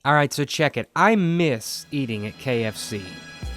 Alright, so check it. I miss eating at KFC.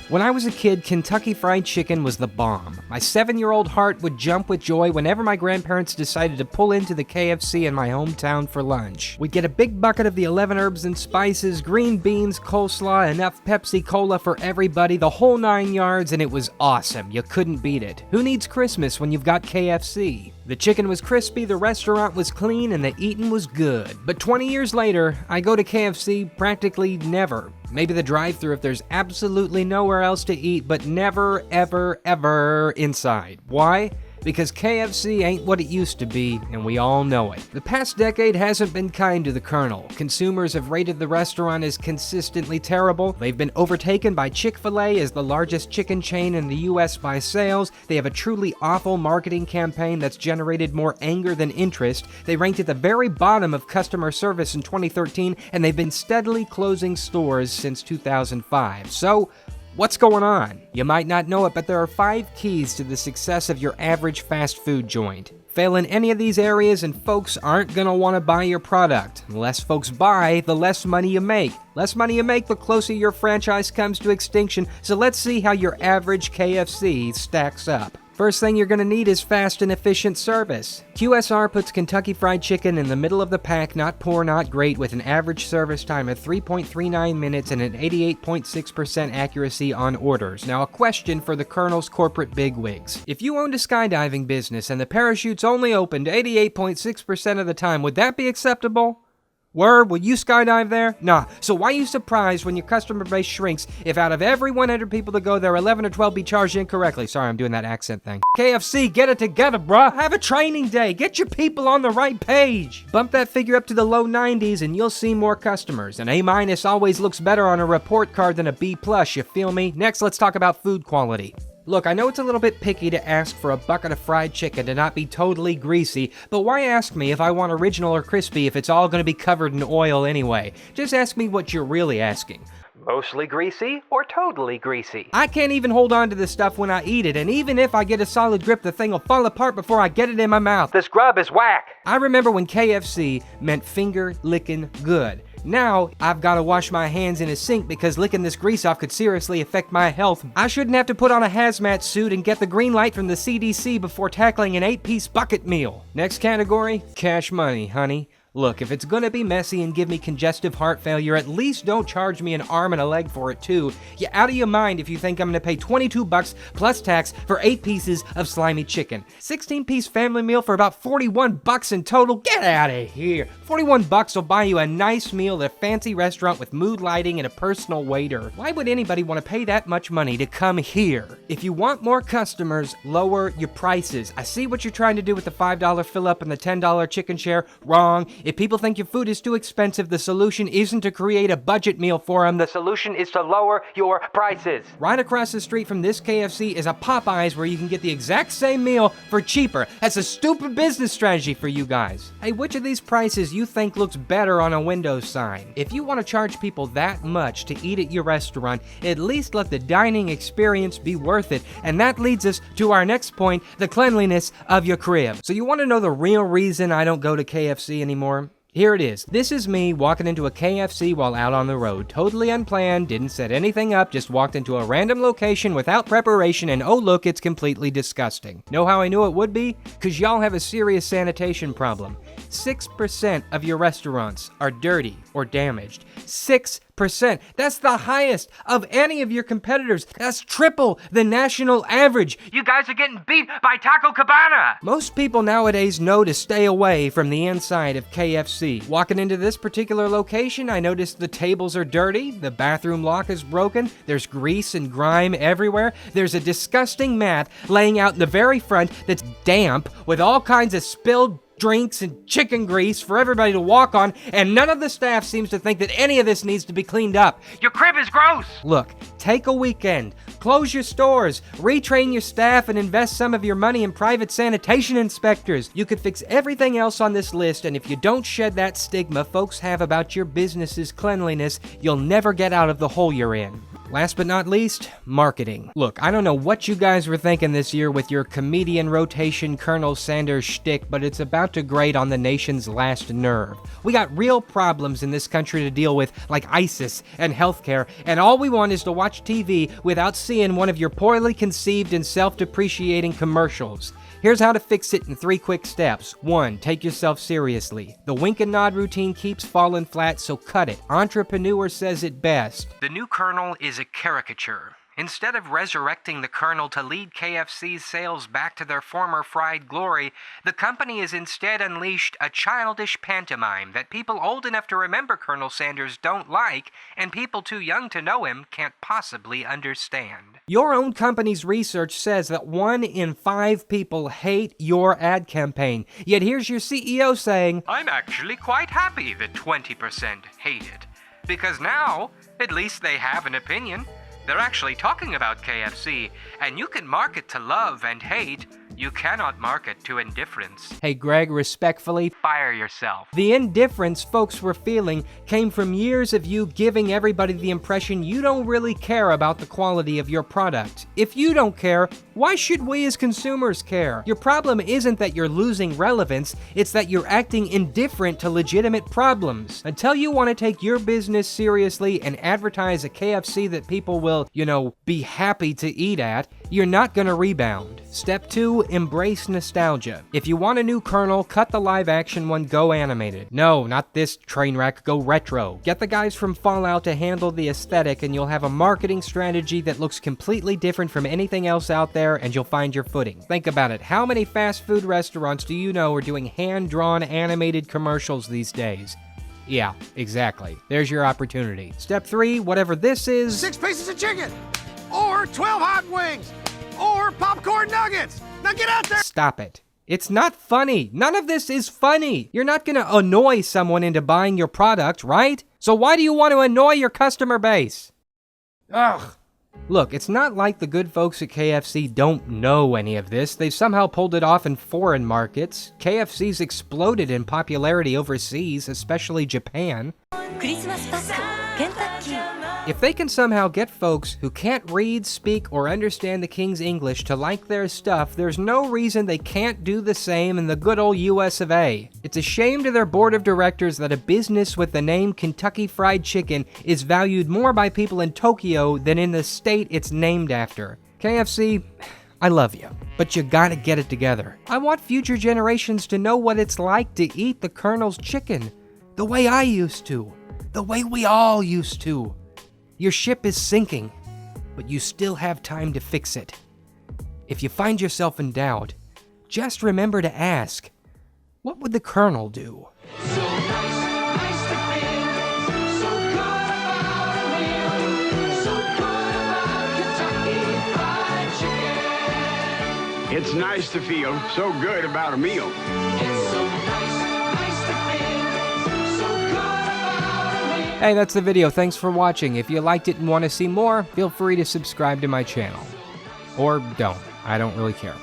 When I was a kid, Kentucky Fried Chicken was the bomb. My 7-year-old heart would jump with joy whenever my grandparents decided to pull into the KFC in my hometown for lunch. We'd get a big bucket of the 11 herbs and spices, green beans, coleslaw, enough Pepsi Cola for everybody, the whole 9 yards, and it was awesome. You couldn't beat it. Who needs Christmas when you've got KFC? The chicken was crispy, the restaurant was clean, and the eating was good. But 20 years later, I go to KFC practically never. Maybe the drive-thru if there's absolutely nowhere else to eat, but never, ever, ever inside. Why? Because KFC ain't what it used to be, and we all know it. The past decade hasn't been kind to the Colonel. Consumers have rated the restaurant as consistently terrible. They've been overtaken by Chick-fil-A as the largest chicken chain in the US by sales. They have a truly awful marketing campaign that's generated more anger than interest. They ranked at the very bottom of customer service in 2013, and they've been steadily closing stores since 2005. So, what's going on? You might not know it, but there are 5 keys to the success of your average fast food joint. Fail in any of these areas and folks aren't gonna want to buy your product. The less folks buy, the less money you make. Less money you make, the closer your franchise comes to extinction. So let's see how your average KFC stacks up. First thing you're going to need is fast and efficient service. QSR puts Kentucky Fried Chicken in the middle of the pack, not poor, not great, with an average service time of 3.39 minutes and an 88.6% accuracy on orders. Now, a question for the Colonel's corporate bigwigs. If you owned a skydiving business and the parachutes only opened 88.6% of the time, would that be acceptable? Word, will you skydive there? Nah. So why are you surprised when your customer base shrinks if out of every 100 people that go there, 11 or 12 be charged incorrectly? Sorry, I'm doing that accent thing. KFC, get it together, bruh. Have a training day. Get your people on the right page. Bump that figure up to the low 90s and you'll see more customers. An A- always looks better on a report card than a B+, you feel me? Next, let's talk about food quality. Look, I know it's a little bit picky to ask for a bucket of fried chicken to not be totally greasy, but why ask me if I want original or crispy if it's all going to be covered in oil anyway? Just ask me what you're really asking. Mostly greasy or totally greasy? I can't even hold on to this stuff when I eat it, and even if I get a solid grip, the thing will fall apart before I get it in my mouth. This grub is whack! I remember when KFC meant finger licking good. Now, I've got to wash my hands in a sink because licking this grease off could seriously affect my health. I shouldn't have to put on a hazmat suit and get the green light from the CDC before tackling an 8-piece bucket meal. Next category, cash money, honey. Look, if it's gonna be messy and give me congestive heart failure, at least don't charge me an arm and a leg for it too. You're out of your mind if you think I'm gonna pay $22 plus tax for 8 pieces of slimy chicken. 16-piece family meal for about $41 in total? Get out of here. $41 will buy you a nice meal at a fancy restaurant with mood lighting and a personal waiter. Why would anybody want to pay that much money to come here? If you want more customers, lower your prices. I see what you're trying to do with the $5 fill-up and the $10 chicken share. Wrong. If people think your food is too expensive, the solution isn't to create a budget meal for them. The solution is to lower your prices. Right across the street from this KFC is a Popeyes where you can get the exact same meal for cheaper. That's a stupid business strategy for you guys. Hey, which of these prices you think looks better on a window sign? If you want to charge people that much to eat at your restaurant, at least let the dining experience be worth it. And that leads us to our next point, the cleanliness of your crib. So you want to know the real reason I don't go to KFC anymore? Here it is. This is me walking into a KFC while out on the road. Totally unplanned, didn't set anything up, just walked into a random location without preparation, and oh look, it's completely disgusting. Know how I knew it would be? 'Cause y'all have a serious sanitation problem. 6% of your restaurants are dirty or damaged. 6%. That's the highest of any of your competitors. That's triple the national average. You guys are getting beat by Taco Cabana. Most people nowadays know to stay away from the inside of KFC. Walking into this particular location, I noticed the tables are dirty, the bathroom lock is broken, there's grease and grime everywhere, there's a disgusting mat laying out in the very front that's damp with all kinds of spilled drinks and chicken grease for everybody to walk on, and none of the staff seems to think that any of this needs to be cleaned up. Your crib is gross! Look, take a weekend, close your stores, retrain your staff, and invest some of your money in private sanitation inspectors. You could fix everything else on this list, and if you don't shed that stigma folks have about your business's cleanliness, you'll never get out of the hole you're in. Last but not least, marketing. Look, I don't know what you guys were thinking this year with your comedian rotation Colonel Sanders shtick, but it's about to grate on the nation's last nerve. We got real problems in this country to deal with, like ISIS and healthcare, and all we want is to watch TV without seeing one of your poorly conceived and self-depreciating commercials. Here's how to fix it in 3 quick steps. 1. Take yourself seriously. The wink and nod routine keeps falling flat, so cut it. Entrepreneur says it best. The new Colonel is a caricature. Instead of resurrecting the Colonel to lead KFC's sales back to their former fried glory, the company has instead unleashed a childish pantomime that people old enough to remember Colonel Sanders don't like, and people too young to know him can't possibly understand. Your own company's research says that 1 in 5 people hate your ad campaign, yet here's your CEO saying, "I'm actually quite happy that 20% hate it. Because now, at least they have an opinion. They're actually talking about KFC, and you can market to love and hate. You cannot market to indifference." Hey Greg, respectfully, fire yourself. The indifference folks were feeling came from years of you giving everybody the impression you don't really care about the quality of your product. If you don't care, why should we as consumers care? Your problem isn't that you're losing relevance, it's that you're acting indifferent to legitimate problems. Until you want to take your business seriously and advertise a KFC that people will, be happy to eat at, you're not gonna rebound. Step 2, embrace nostalgia. If you want a new Colonel, cut the live action one, go animated. No, not this train wreck, go retro. Get the guys from Fallout to handle the aesthetic and you'll have a marketing strategy that looks completely different from anything else out there and you'll find your footing. Think about it, how many fast food restaurants do you know are doing hand-drawn animated commercials these days? Yeah, exactly. There's your opportunity. Step 3, whatever this is... 6 pieces of chicken! Or 12 hot wings! Or popcorn nuggets! Now get out there! Stop it. It's not funny. None of this is funny. You're not gonna annoy someone into buying your product, right? So why do you want to annoy your customer base? Ugh. Look, it's not like the good folks at KFC don't know any of this. They've somehow pulled it off in foreign markets. KFC's exploded in popularity overseas, especially Japan. If they can somehow get folks who can't read, speak, or understand the King's English to like their stuff, there's no reason they can't do the same in the good old US of A. It's a shame to their board of directors that a business with the name Kentucky Fried Chicken is valued more by people in Tokyo than in the state it's named after. KFC, I love you, but you gotta get it together. I want future generations to know what it's like to eat the Colonel's chicken. The way I used to. The way we all used to. Your ship is sinking, but you still have time to fix it. If you find yourself in doubt, just remember to ask, what would the Colonel do? So nice to feel, so good about a meal, so good about Kentucky Fried Chicken. It's nice to feel so good about a meal. It's so nice to feel, so good about a meal. Hey, that's the video. Thanks for watching. If you liked it and want to see more, feel free to subscribe to my channel. Or don't. I don't really care.